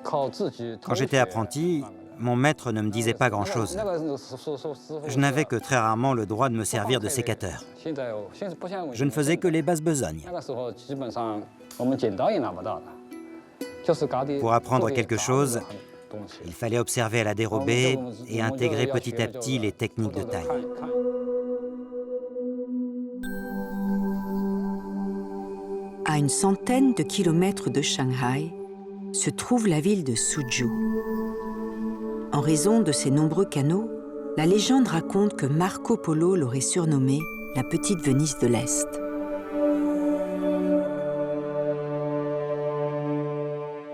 Quand j'étais apprenti, mon maître ne me disait pas grand-chose. Je n'avais que très rarement le droit de me servir de sécateur. Je ne faisais que les basses besognes. Pour apprendre quelque chose, il fallait observer à la dérobée et intégrer petit à petit les techniques de taille. À une centaine de kilomètres de Shanghai se trouve la ville de Suzhou. En raison de ses nombreux canaux, la légende raconte que Marco Polo l'aurait surnommée la petite Venise de l'Est.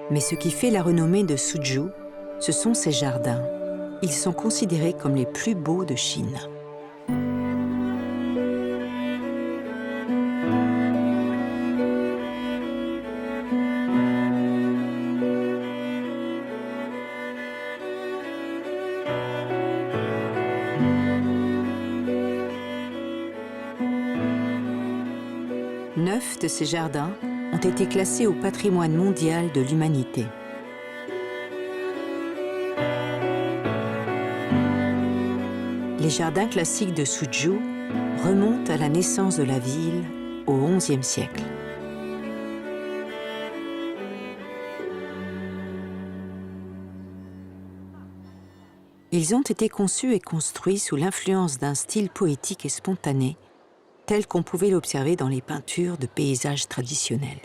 Mais ce qui fait la renommée de Suzhou, ce sont ses jardins. Ils sont considérés comme les plus beaux de Chine. Neuf de ces jardins ont été classés au patrimoine mondial de l'humanité. Les jardins classiques de Suzhou remontent à la naissance de la ville au XIe siècle. Ils ont été conçus et construits sous l'influence d'un style poétique et spontané, tel qu'on pouvait l'observer dans les peintures de paysages traditionnels.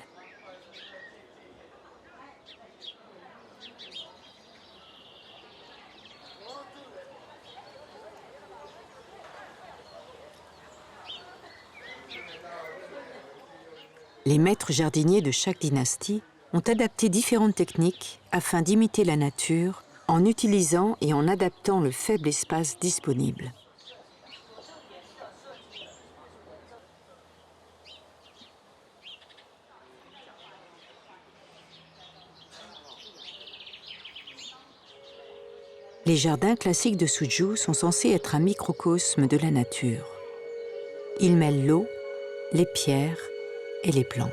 Les maîtres jardiniers de chaque dynastie ont adapté différentes techniques afin d'imiter la nature en utilisant et en adaptant le faible espace disponible. Les jardins classiques de Suzhou sont censés être un microcosme de la nature. Ils mêlent l'eau, les pierres et les plantes.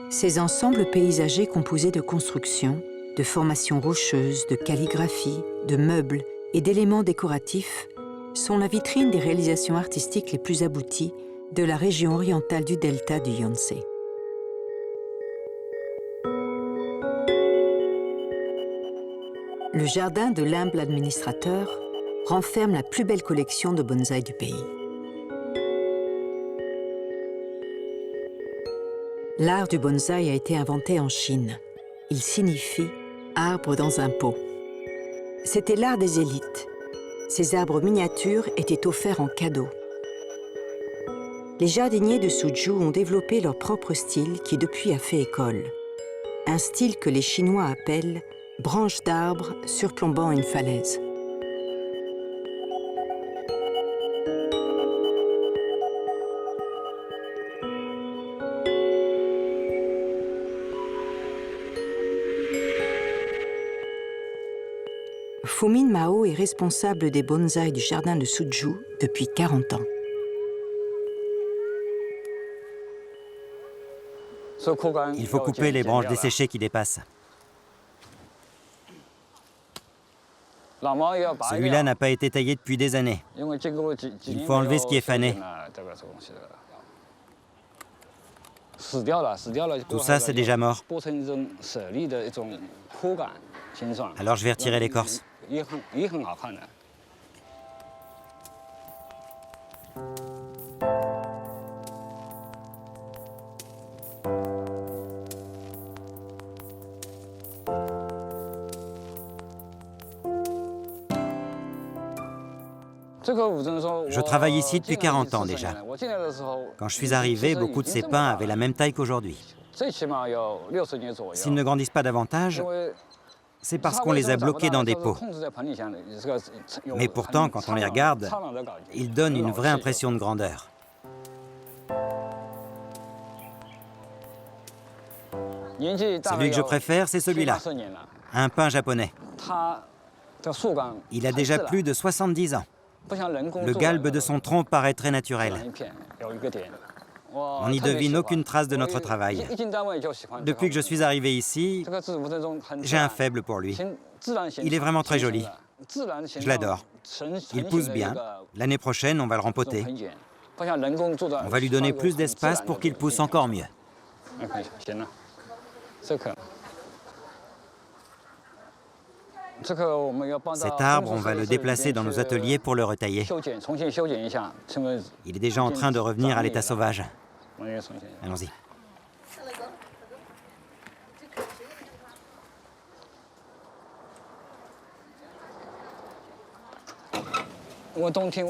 Ces ensembles paysagers composés de constructions, de formations rocheuses, de calligraphie, de meubles et d'éléments décoratifs sont la vitrine des réalisations artistiques les plus abouties de la région orientale du delta du Yangtze. Le jardin de l'humble administrateur renferme la plus belle collection de bonsaïs du pays. L'art du bonsaï a été inventé en Chine. Il signifie « arbre dans un pot ». C'était l'art des élites. Ces arbres miniatures étaient offerts en cadeau. Les jardiniers de Suzhou ont développé leur propre style qui depuis a fait école. Un style que les Chinois appellent « branche d'arbre surplombant une falaise ». Fumin Mao est responsable des bonsaïs du jardin de Suzhou depuis 40 ans. Il faut couper les branches desséchées qui dépassent. Celui-là n'a pas été taillé depuis des années. Il faut enlever ce qui est fané. Tout ça, c'est déjà mort. Alors je vais retirer l'écorce. Je travaille ici depuis 40 ans déjà. Quand je suis arrivé, beaucoup de ces pins avaient la même taille qu'aujourd'hui. S'ils ne grandissent pas davantage, c'est parce qu'on les a bloqués dans des pots. Mais pourtant, quand on les regarde, ils donnent une vraie impression de grandeur. Celui que je préfère, c'est celui-là, un pin japonais. Il a déjà plus de 70 ans. Le galbe de son tronc paraît très naturel. On n'y devine aucune trace de notre travail. Depuis que je suis arrivé ici, j'ai un faible pour lui. Il est vraiment très joli. Je l'adore. Il pousse bien. L'année prochaine, on va le rempoter. On va lui donner plus d'espace pour qu'il pousse encore mieux. Cet arbre, on va le déplacer dans nos ateliers pour le retailler. Il est déjà en train de revenir à l'état sauvage. Allons-y.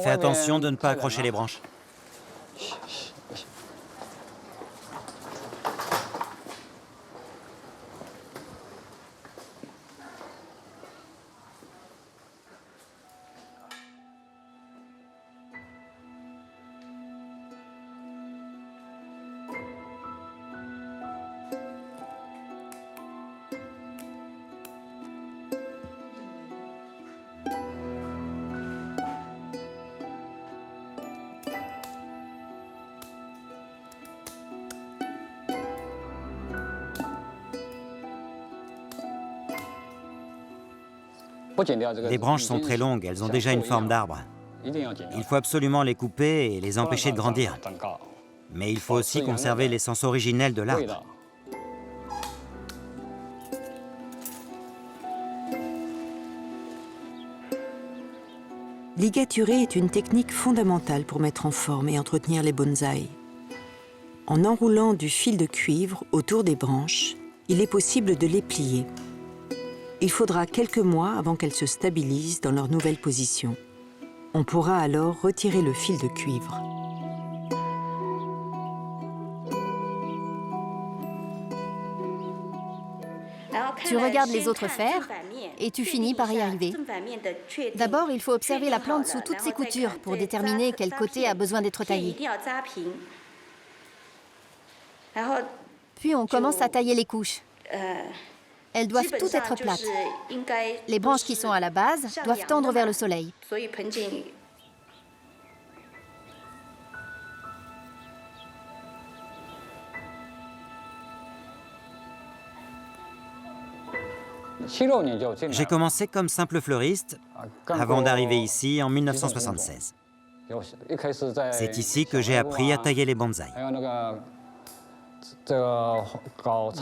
Fais attention de ne pas accrocher les branches. Les branches sont très longues, elles ont déjà une forme d'arbre. Il faut absolument les couper et les empêcher de grandir. Mais il faut aussi conserver l'essence originelle de l'arbre. Ligaturer est une technique fondamentale pour mettre en forme et entretenir les bonsaïs. En enroulant du fil de cuivre autour des branches, il est possible de les plier. Il faudra quelques mois avant qu'elles se stabilisent dans leur nouvelle position. On pourra alors retirer le fil de cuivre. Tu regardes les autres faire et tu finis par y arriver. D'abord, il faut observer la plante sous toutes ses coutures pour déterminer quel côté a besoin d'être taillé. Puis on commence à tailler les couches. Elles doivent toutes être plates. Les branches qui sont à la base doivent tendre vers le soleil. J'ai commencé comme simple fleuriste avant d'arriver ici en 1976. C'est ici que j'ai appris à tailler les bonsaïs.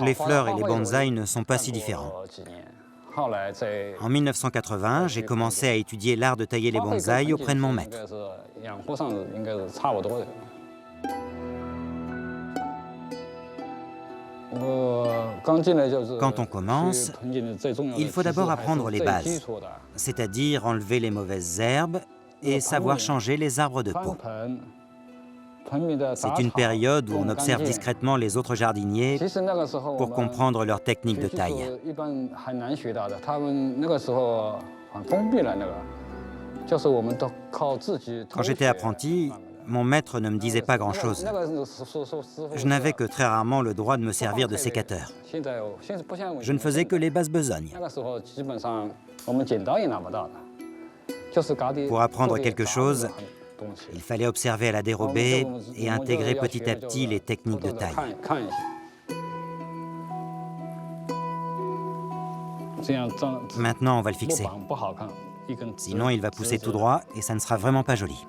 Les fleurs et les bonsaïs ne sont pas si différents. En 1980, j'ai commencé à étudier l'art de tailler les bonsaïs auprès de mon maître. Quand on commence, il faut d'abord apprendre les bases, c'est-à-dire enlever les mauvaises herbes et savoir changer les arbres de peau. C'est une période où on observe discrètement les autres jardiniers pour comprendre leur technique de taille. Quand j'étais apprenti, mon maître ne me disait pas grand-chose. Je n'avais que très rarement le droit de me servir de sécateur. Je ne faisais que les basses besognes. Pour apprendre quelque chose, il fallait observer à la dérobée et intégrer petit à petit les techniques de taille. Maintenant, on va le fixer. Sinon, il va pousser tout droit et ça ne sera vraiment pas joli.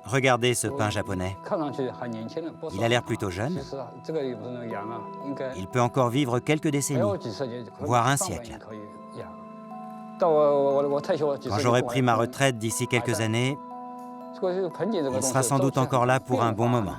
Regardez ce pin japonais. Il a l'air plutôt jeune. Il peut encore vivre quelques décennies, voire un siècle. Quand j'aurai pris ma retraite d'ici quelques années, il sera sans doute encore là pour un bon moment.